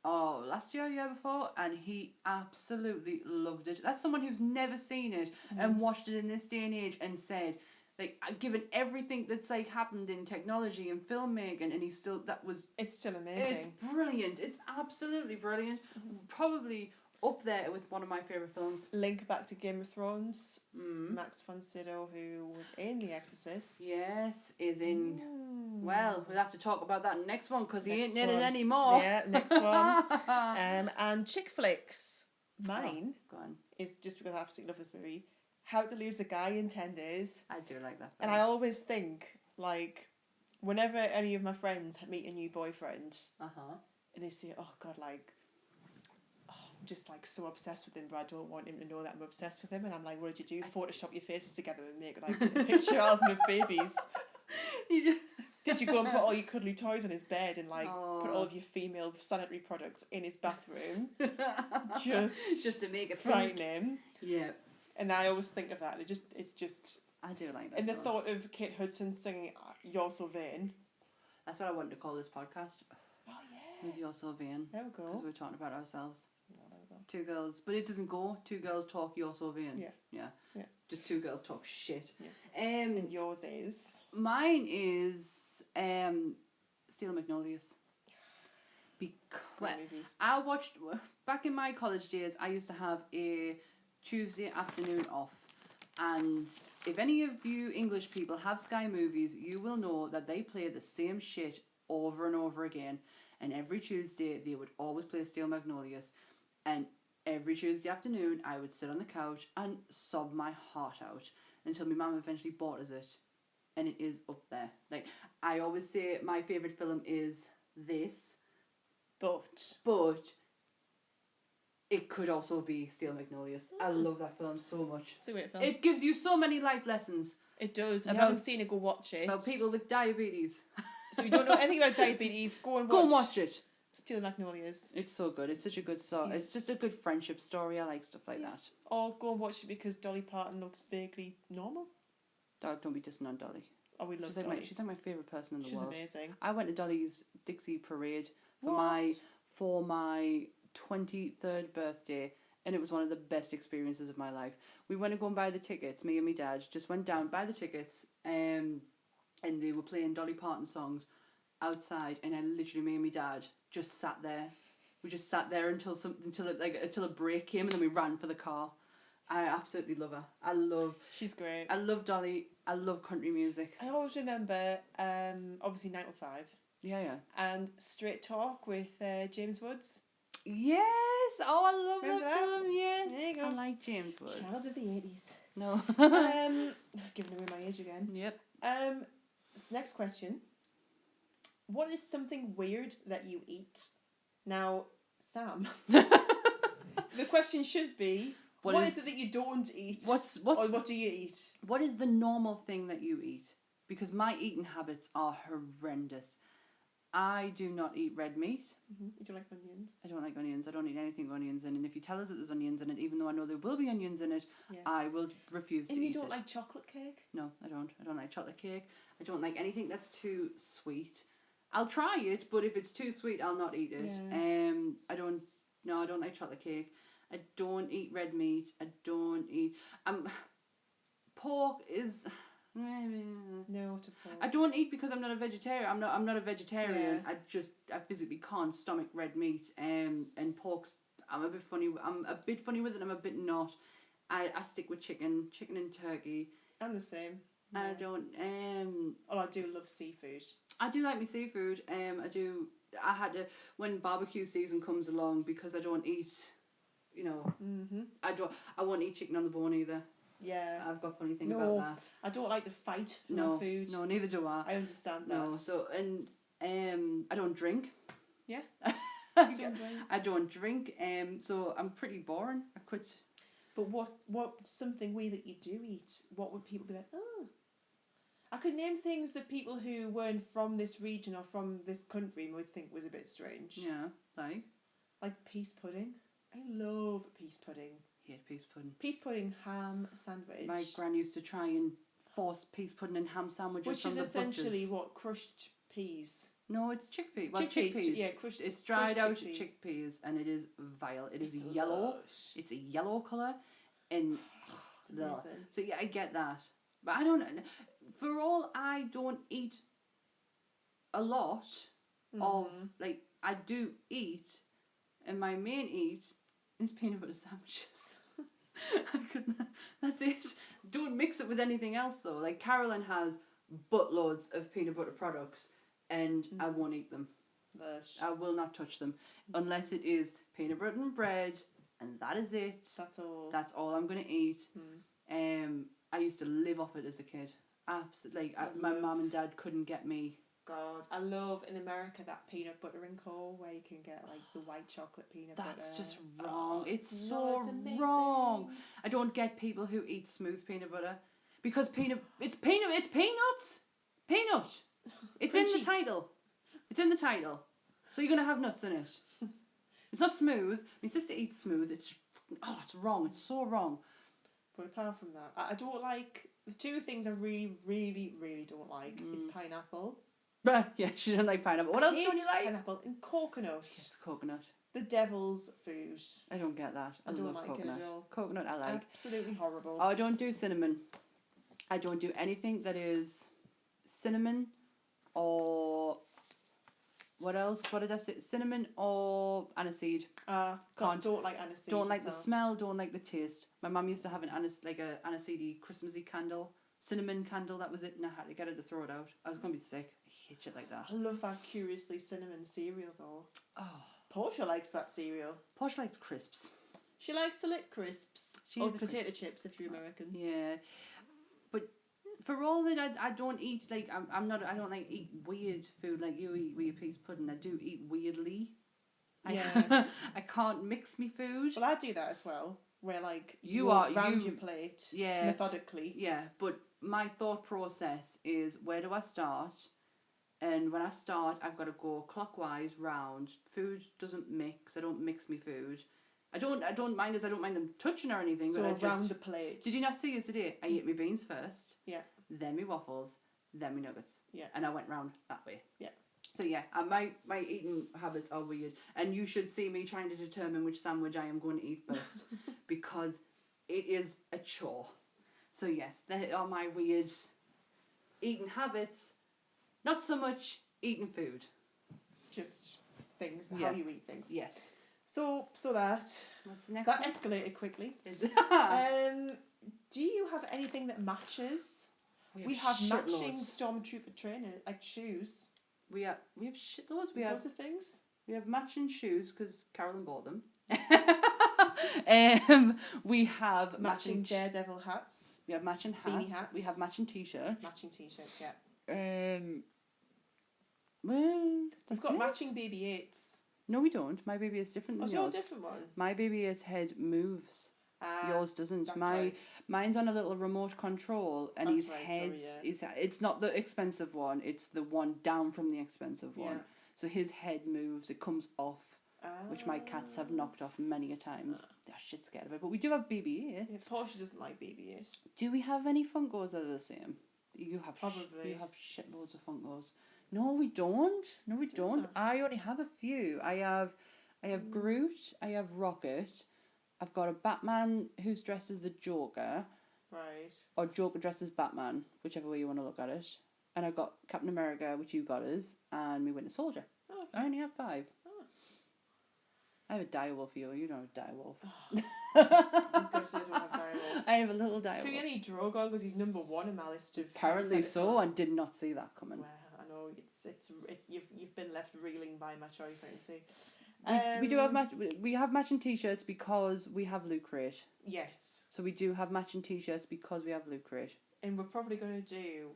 last year before, and he absolutely loved it. That's someone who's never seen it and watched it in this day and age and said, like, given everything that's like happened in technology and filmmaking, and it's still amazing. It's brilliant. It's absolutely brilliant. Probably up there with one of my favourite films. Link back to Game of Thrones. Max von Sydow, who was in The Exorcist. Yes, is in. Well, we'll have to talk about that next one because he ain't in it anymore. Yeah, next one. And chick flicks. Mine is just because I absolutely love this movie. How to Lose a Guy in 10 Days. I do like that film. And I always think, like, whenever any of my friends meet a new boyfriend, and they say, oh God, like, I'm just like so obsessed with him, but I don't want him to know that I'm obsessed with him. And I'm like, what did you do? Photoshop your faces together and make like a picture album of babies. Did you go and put all your cuddly toys on his bed and like put all of your female sanitary products in his bathroom? just to make it frighten him. Yeah. And I always think of that. It's just. I do like that. And the thought of Kate Hudson singing "You're So Vain." That's what I wanted to call this podcast. Oh yeah. Who's You're So Vain? There we go. Because we're talking about ourselves. Oh, there we go. Two girls, but it doesn't go. Two girls talk. You're so vain. Yeah. Just two girls talk shit. Yeah. And yours is. Mine is Steel Magnolias. Because I watched back in my college days. I used to have a Tuesday afternoon off, And if any of you English people have Sky Movies, you will know that they play the same shit over and over again. And every Tuesday, they would always play Steel Magnolias. And every Tuesday afternoon, I would sit on the couch and sob my heart out until my mum eventually bought us it. And it is up there. Like, I always say my favourite film is this. But it could also be Steel Magnolias. I love that film so much. It's a great film. It gives you so many life lessons. It does. If you haven't seen it, go watch it. About people with diabetes. So if you don't know anything about diabetes, go and watch it. Steel Magnolias. It's so good. It's such a good story. Yeah. It's just a good friendship story. I like stuff like that. Or go and watch it because Dolly Parton looks vaguely normal. Don't be dissing on Dolly. Oh, we love Dolly. She's like my favourite person in the world. She's amazing. I went to Dolly's Dixie Parade for my 23rd birthday, and it was one of the best experiences of my life. We went to go and buy the tickets. Me and my dad just went down, buy the tickets, and they were playing Dolly Parton songs outside, and I literally, me and my dad just sat there. We just sat there until a break came, and then we ran for the car. I absolutely love her. She's great. I love Dolly. I love country music. I always remember, obviously 9 to 5. Yeah. And Straight Talk with James Woods. Yes. Oh, I love that film. Yes. There you go. I like James Woods. Child of the 80s. No. Giving away my age again. Yep. Next question. What is something weird that you eat? Now, Sam. The question should be, what is it that you don't eat? Or what do you eat? What is the normal thing that you eat? Because my eating habits are horrendous. I do not eat red meat. Mm-hmm. You don't like onions? I don't like onions. I don't eat anything with onions in. And if you tell us that there's onions in it, even though I know there will be onions in it, yes, I will refuse to eat it. And you don't like chocolate cake? No, I don't. I don't like chocolate cake. I don't like anything that's too sweet. I'll try it, but if it's too sweet, I'll not eat it. Yeah. I don't like chocolate cake. I don't eat red meat. I don't eat... pork is... No to pork. I don't eat because I'm not a vegetarian. I'm not a vegetarian. Yeah. I physically can't stomach red meat. And pork's... I'm a bit funny with it. I'm a bit not. I stick with chicken and turkey. I'm the same. Yeah. I don't... I do love seafood. I do like my seafood. I had to... When barbecue season comes along, because I don't eat... Mm-hmm. I won't eat chicken on the bone either. Yeah. I've got a funny thing about that. I don't like to fight for my food. No, neither do I. I understand that. No, so, I don't drink. Yeah. I don't drink, so I'm pretty boring. I quit. But what's something weird that you do eat? What would people be like, oh? I could name things that people who weren't from this region or from this country would think was a bit strange. Yeah, like? Like peas pudding. I love peas pudding. Hate peas pudding. Peas pudding ham sandwich. My gran used to try and force peas pudding and ham sandwiches which from the is essentially butchers. What, crushed peas? No, it's chickpeas. Well, chickpeas. Yeah, it's dried out chickpeas, and it is vile. It's yellow. Lush. It's a yellow colour, and it's amazing. So yeah, I get that, but I don't. For all I don't eat a lot of, like, I do eat, and my main eat is peanut butter sandwiches. I couldn't. That's it. Don't mix it with anything else though. Like Carolyn has buttloads of peanut butter products, and I won't eat them. Lush. I will not touch them unless it is peanut butter and bread, and that is it. That's all. That's all I'm gonna eat. I used to live off it as a kid. Absolutely. My mum and dad couldn't get me. God, I love in America that peanut butter and co, where you can get like the white chocolate peanut butter. That's just wrong. It's so wrong. I don't get people who eat smooth peanut butter because it's peanuts. Peanut. It's in the title. It's in the title. So you're gonna have nuts in it. It's not smooth. My sister eats smooth. It's wrong. It's so wrong. But apart from that, I don't like the two things I really, really, really don't like is pineapple. Yeah, she doesn't like pineapple. What else don't you like? Pineapple and coconut. It's coconut. The devil's food. I don't get that. I don't love like coconut. it at all. Coconut I like. Absolutely horrible. Oh, I don't do cinnamon. I don't do anything that is cinnamon or What else? What did I say? Cinnamon or aniseed? Can't. Don't like aniseed. Don't like the myself. smell. Don't like the taste. My mum used to have a aniseedy Christmassy candle, cinnamon candle. That was it, and I had to get her to throw it out. I was gonna be sick. I hate shit like that. I love that curiously cinnamon cereal though. Oh, Portia likes that cereal. Portia likes crisps. She likes to lick crisps. She Or is a potato chips if you're American. Yeah, but for all that I don't eat like I'm not I don't like eat weird food like you eat with your peas pudding. I do eat weirdly. Yeah. I can't mix me food. Well, I do that as well. Where like You go are- round you- your plate. Yeah. Methodically. Yeah, but my thought process is where do I start? And when I start, I've got to go clockwise round. Food doesn't mix. I don't mix me food. I don't mind them touching or anything. So but I just, around the plate. Did you not see yesterday? I ate my beans first. Yeah. Then my waffles. Then my nuggets. Yeah. And I went round that way. Yeah. So yeah, my eating habits are weird, and you should see me trying to determine which sandwich I am going to eat first, because it is a chore. So yes, they are my weird eating habits. Not so much eating food. Just things, Yeah. how you eat things. Yes. So that What's the next that one? escalated quickly. Is Do you have anything that matches? We have matching stormtrooper trainers, like shoes. We have shitloads. Those are things. We have matching shoes because Carolyn bought them. We have Matching Daredevil hats. We have matching Beanie hats. hats. We have matching t-shirts. Matching t-shirts, yeah. Well, We've that's got it. matching BB-8s. No, we don't. My baby is different than What's your yours. different one? My BB-8's head moves. Yours doesn't. That's right. Mine's on a little remote control, and That's his right, head sorry, is. It's not the expensive one. It's the one down from the expensive one. Yeah. So his head moves. It comes off, which my cats have knocked off many a times. They're shit scared of it. But we do have BB-8. Yeah, Portia doesn't like BB-8. Do we have any Funkos that are the same? You have Probably. you have shitloads of Funkos. No, we don't. No, we don't. I only have a few. I have Groot. I have Rocket. I've got a Batman who's dressed as the Joker, Right. or Joker dressed as Batman, whichever way you want to look at it. And I've got Captain America, which you got us, and me Winter Soldier. Oh, okay. I only have 5. Oh. I have a direwolf for you. You don't have a direwolf. Of course he doesn't have direwolf. I have a little direwolf. Could get any Drogon because he's number 1 in my list of. Apparently so. I did not see that coming. Well, I know you've been left reeling by my choice. I can see. We do have we have matching t-shirts because we have Loot Crate. Yes, So we do have matching t-shirts because we have Loot Crate. and we're probably going to do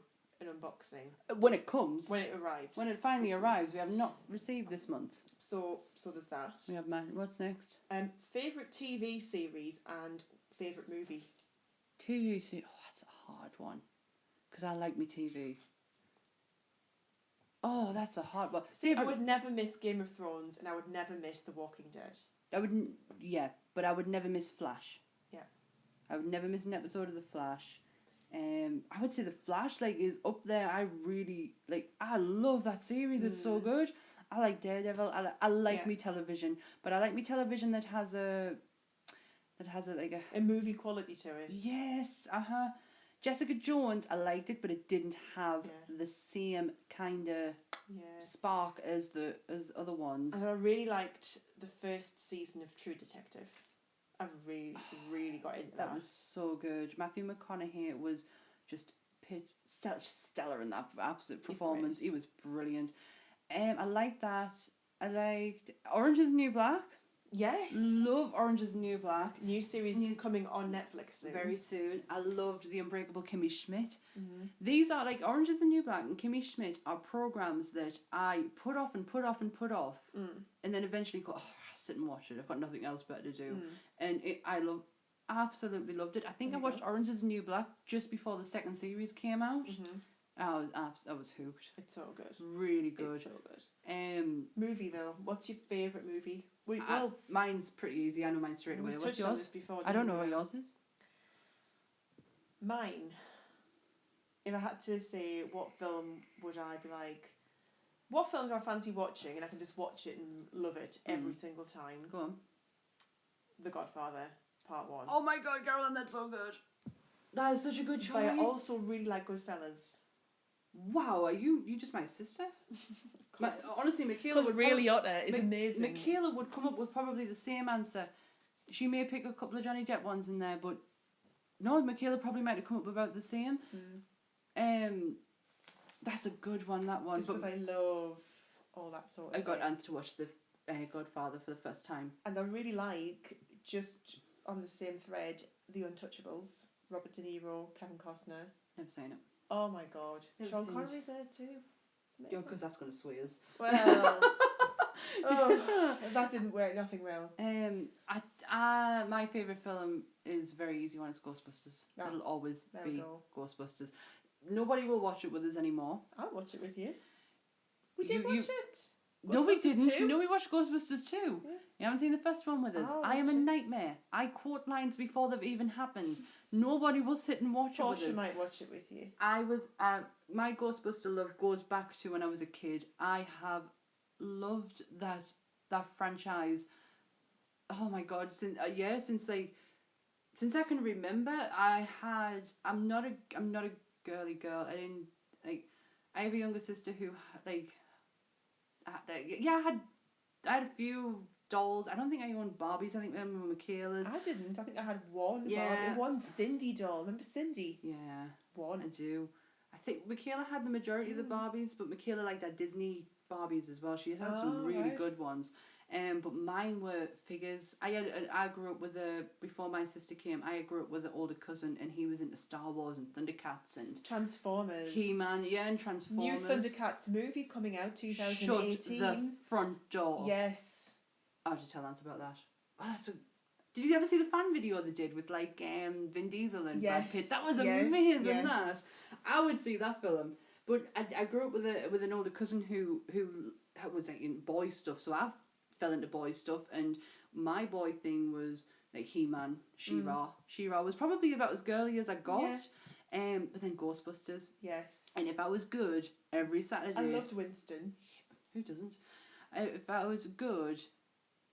an unboxing When it comes. when it arrives. When it finally this month. arrives, we have not received this month. So there's that. We have what's next? Favorite TV series and favorite movie. TV series. Oh, that's a hard one. Because I like me TV. Oh, that's a hard one. See, I would never miss Game of Thrones, and I would never miss The Walking Dead. I wouldn't. Yeah, but I would never miss Flash. Yeah. I would never miss an episode of The Flash. I would say The Flash is up there. I really I love that series. It's so good. I like Daredevil. I like me television, but I like me television that has a A movie quality to it. yes. Jessica Jones. I liked it, but it didn't have the same kind of spark as other ones. And I really liked the first season of True Detective. I really got into that. That was so good. Matthew McConaughey was just stellar in that absolute performance. He was brilliant. I liked that. I liked Orange is the New Black. Yes. Love Orange is the New Black. New series coming on Netflix soon. Very soon. I loved The Unbreakable Kimmy Schmidt. Mm-hmm. These are Orange is the New Black and Kimmy Schmidt are programs that I put off and put off and put off, and then eventually go, I'll sit and watch it. I've got nothing else better to do, and absolutely loved it. I think I watched Orange is the New Black just before the second series came out. I was hooked. It's so good. Really good. It's so good. Movie though, what's your favourite movie? Mine's pretty easy. I know mine straight away. We What's touched on yours? this before. I don't know didn't what we? yours is. Mine. If I had to say what film would I be like, what films do I fancy watching, and I can just watch it and love it every single time. Go on. The Godfather Part 1. Oh my God, Carolyn, that's so good. That is such a good choice. But I also really like Goodfellas. Wow, are you just my sister? Of Honestly, Michaela Because would Ray probably, Liotta is amazing. Michaela would come up with probably the same answer. She may pick a couple of Johnny Depp ones in there, but no, Michaela probably might have come up with about the same. That's a good one, that one. Just because I love all that sort of I got thing. Ant to watch the Godfather for the first time. And I really like, just on the same thread, The Untouchables. Robert De Niro, Kevin Costner. Never seen it. Oh my god. Never Sean seen Connery's there too. It's amazing. Yeah, because that's going to sway us. Well, that didn't work nothing well. My favourite film is a very easy one. It's Ghostbusters. Ah, It'll always there be we go. Ghostbusters. Nobody will watch it with us anymore. I'll watch it with you. We did watch it. No, we Ghostbusters didn't. 2? No, we watched Ghostbusters 2. Yeah. You haven't seen the first one with us. I'll I am watch a it. nightmare. I quote lines before they've even happened. Nobody will sit and watch it with Portia us. might watch it with you. I was my Ghostbuster love goes back to when I was a kid. I have loved that franchise. Oh my god! Since since I can remember, I'm not a girly girl. I have a younger sister who I had a few dolls. I don't think I owned Barbies. I think they were Michaela's. I didn't. I think I had one Yeah. Barbie, one Cindy doll. Remember Cindy? Yeah, One. I do. I think Michaela had the majority of the Barbies, but Michaela liked that Disney Barbies as well. She had some really right. good ones. But mine were figures. I grew up with before my sister came. I grew up with an older cousin, and he was into Star Wars and Thundercats and Transformers. He-Man. Yeah, and Transformers. New Thundercats movie coming out 2018. Shut the front door. Yes. I have to tell Ant about that. Oh, did you ever see the fan video they did with Vin Diesel and Brad Pitt? That was amazing. Yes. That I would see that film. But I grew up with an older cousin who was in boy stuff, so I fell into boy stuff, and my boy thing was He-Man, She-Ra. She-Ra was probably about as girly as I got. Yeah. But then Ghostbusters. Yes. And if I was good every Saturday, I loved Winston. Who doesn't? If I was good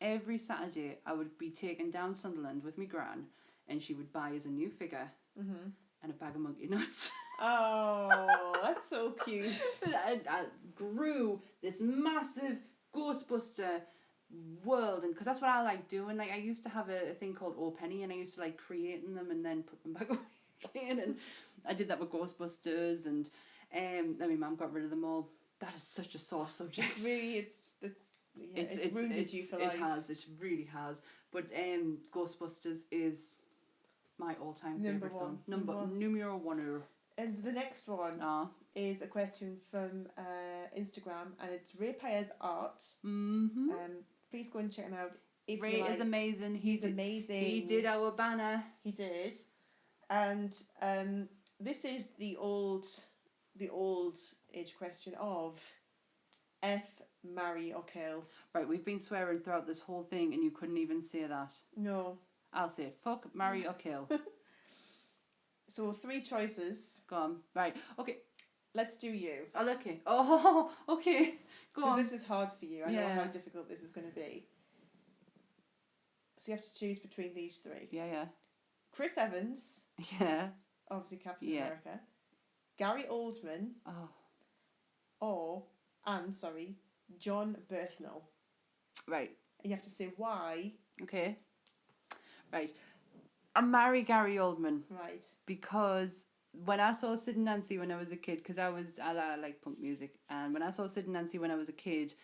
every Saturday, I would be taken down Sunderland with me gran, and she would buy us a new figure and a bag of monkey nuts. Oh, that's so cute. I grew this massive Ghostbuster world, and because that's what I like doing. I used to have a thing called O Penny, and I used to creating them and then put them back away again, and I did that with Ghostbusters, and then my mum got rid of them all. That is such a sore subject. It's really it's wounded you for life. It really has. But Ghostbusters is my all-time Number favourite one. film. Numero one. And the next one is a question from Instagram, and it's Ray Paez Art. Mm-hmm. Please go and check him out. If Ray is amazing. He's amazing. He did our banner. He did, and this is the old age question of F, marry or kill. Right, we've been swearing throughout this whole thing, and you couldn't even say that. No. I'll say it. Fuck, marry or kill. So 3 choices. Go on. Right. Okay. Let's do you. Oh, okay. Oh, okay. Go on. Because this is hard for you. I know how difficult this is going to be. So you have to choose between these 3. Yeah. Chris Evans. Yeah. Obviously Captain America. Gary Oldman. Oh. John Berthnell. Right. And you have to say why. Okay. Right. I marry Gary Oldman. Right. Because when I saw Sid and Nancy when I was a kid, because I like punk music, and when I saw Sid and Nancy when I was a kid,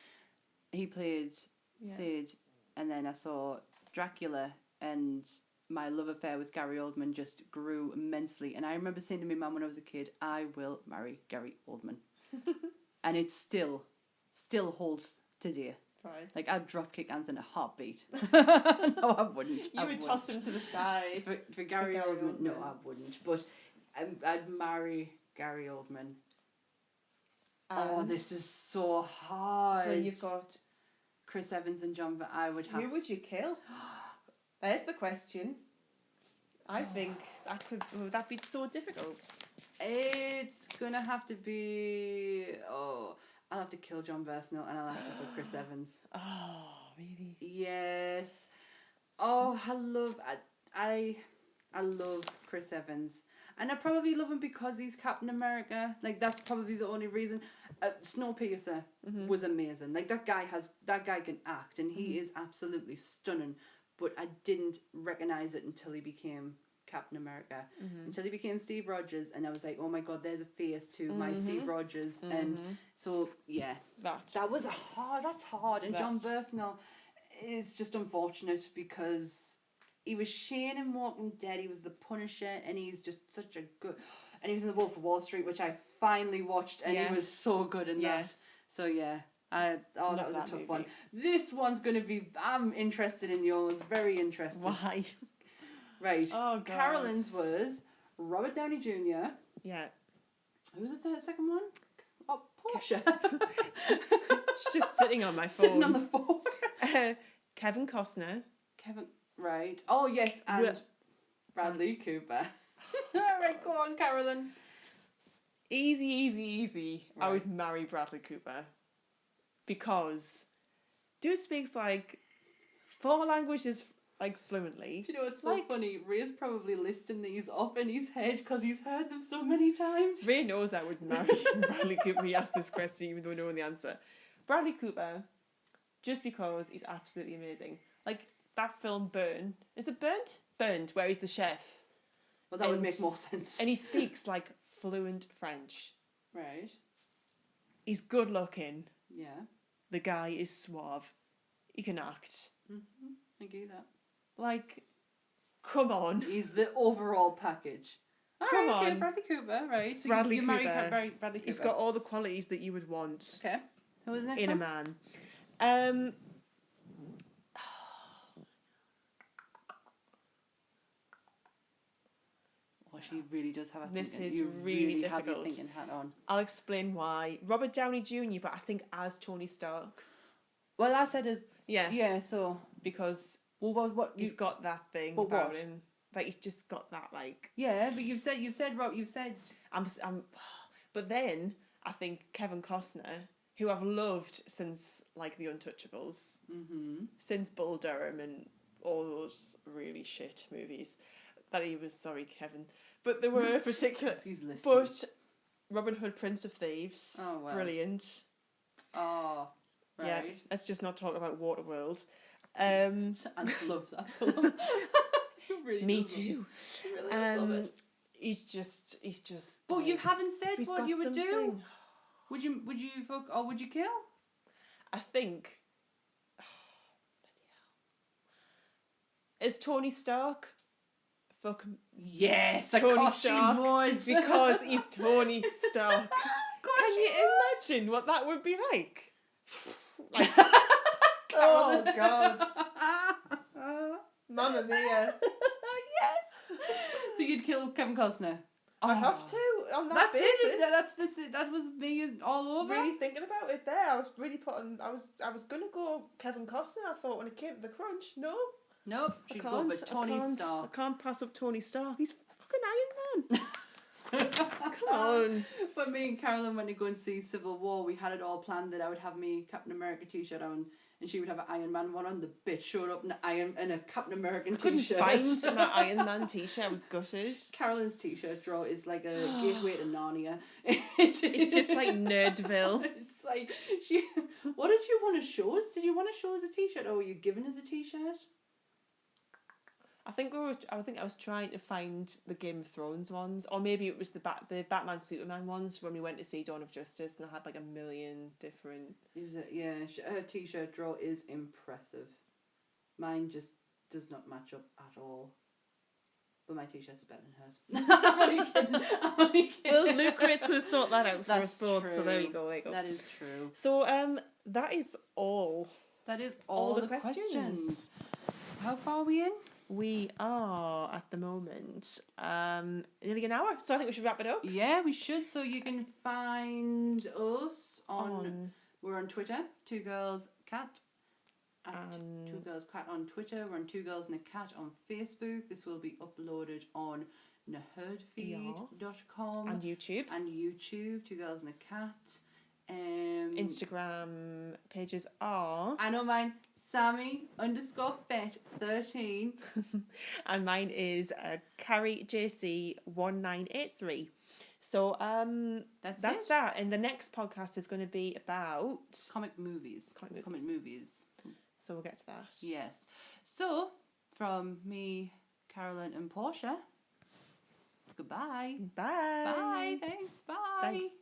he played Sid, and then I saw Dracula, and my love affair with Gary Oldman just grew immensely. And I remember saying to my mum when I was a kid, I will marry Gary Oldman. And it still holds today. Right. I'd drop kick Ant in a heartbeat. No, I wouldn't. You would toss him to the side. For Gary Oldman, no, I wouldn't. But I'd marry Gary Oldman. And this is so hard. So then you've got Chris Evans and John. I would have. Who would you kill? There's the question. I think would that be so difficult? It's gonna have to be. I'll have to kill John Berthnell, and I'll have to put Chris Evans. Oh, really? Yes. Oh, I love Chris Evans. And I probably love him because he's Captain America. Like, that's probably the only reason. Snowpiercer was amazing. Like, that guy can act, and he is absolutely stunning. But I didn't recognize it until he became Captain America, until he became Steve Rogers, and I was like, oh my god, there's a face to my Steve Rogers. And so yeah, that's hard. And John Berthnell is just unfortunate because he was Shane in Walking Dead, he was the Punisher, and he's just such a good, and he was in The Wolf of Wall Street, which I finally watched, and he was so good in that. So yeah, that was a tough movie. one. This one's going to be, I'm interested in yours, very interested. Why? Right. Oh, God. Carolyn's was Robert Downey Jr. Yeah. Who was the second one? Oh, Portia. She's just sitting on my phone. Sitting on the phone. Kevin Costner. Right. Oh, yes, and Bradley Cooper. Right, go on, Carolyn. Easy. Right. I would marry Bradley Cooper. Because dude speaks like 4 languages like fluently. Do you know what's so funny? Ray's probably listing these off in his head because he's heard them so many times. Ray knows I would marry Bradley Cooper. He asked this question even though I know the answer. Bradley Cooper, just because he's absolutely amazing. Like that film Burn. Is it Burnt? Burned, where he's the chef. Well, that would make more sense. And he speaks like fluent French. Right. He's good looking. Yeah. The guy is suave. He can act. I get that. Like, come on. He's the overall package. Come on. Okay, Bradley Cooper, right. So Bradley you Cooper. marry Bradley Cooper. He's got all the qualities that you would want. Okay. Who was the next in one? a man. Oh, she really does have a This thinking. is You really have your difficult. thinking hat on. I'll explain why. Robert Downey Jr., but I think as Tony Stark. Well, I said is Yeah. So Because what he's got that thing But about what? him. Like he's just got that like. Yeah, but you've said. But then I think Kevin Costner, who I've loved since like The Untouchables, since Bull Durham and all those really shit movies that he was. Sorry, Kevin, but there were particular. He's listening. But Robin Hood, Prince of Thieves, brilliant. Oh, right. Yeah, let's just not talk about Waterworld. And loves that film. Really Me too. Really love it. He's just. But you haven't said he's what got you would do. something. Would you fuck or would you kill? I think. Is Tony Stark? Fuck. Yes, Tony of Stark, course she would. because he's Tony Stark. Can you would. imagine what that would be like? Oh God, Mamma Mia! Yes. So you'd kill Kevin Costner. I have to on that That's basis. it. That was me all over. Really thinking about it there. I was really putting. I was gonna go Kevin Costner. I thought when it came to the crunch, no. Nope. She'd go for Tony I Stark. can't pass up Tony Stark. He's fucking Iron Man. Come on. When me and Carolyn went to go and see Civil War, we had it all planned that I would have me Captain America t-shirt on, and she would have an Iron Man one on. The bitch showed up in a Captain American t-shirt. Couldn't find my Iron Man t-shirt. I was gutted. Carolyn's t-shirt draw is like a gateway to Narnia. It's just like Nerdville. It's like what did you want to show us? Did you want to show us a t-shirt, or were you given us a t-shirt? I think I was trying to find the Game of Thrones ones, or maybe it was the Batman Superman ones when we went to see Dawn of Justice, and I had like a million different. It was her t-shirt draw is impressive. Mine just does not match up at all. But my t-shirts are better than hers. I'm only kidding. Well, Luke Rate's going to sort that out for us That's both. true. So there you go. That is true. So that is all. That is all the questions. How far are we in? We are at the moment nearly an hour, so I think we should wrap it up. Yeah, we should. So you can find us on we're on Twitter, 2 Girls Cat. At 2 Girls Cat on Twitter. We're on 2 Girls and a Cat on Facebook. This will be uploaded on naherdfeed.com and YouTube. 2 Girls and a Cat. Instagram pages are... I know mine, Sammy_Fet13. And mine is CarrieJC1983. So that's it. that. And the next podcast is going to be about Comic movies. Comic movies. So we'll get to that. Yes. So, from me, Carolyn and Portia, goodbye. Bye. Bye. Thanks. Bye. Thanks.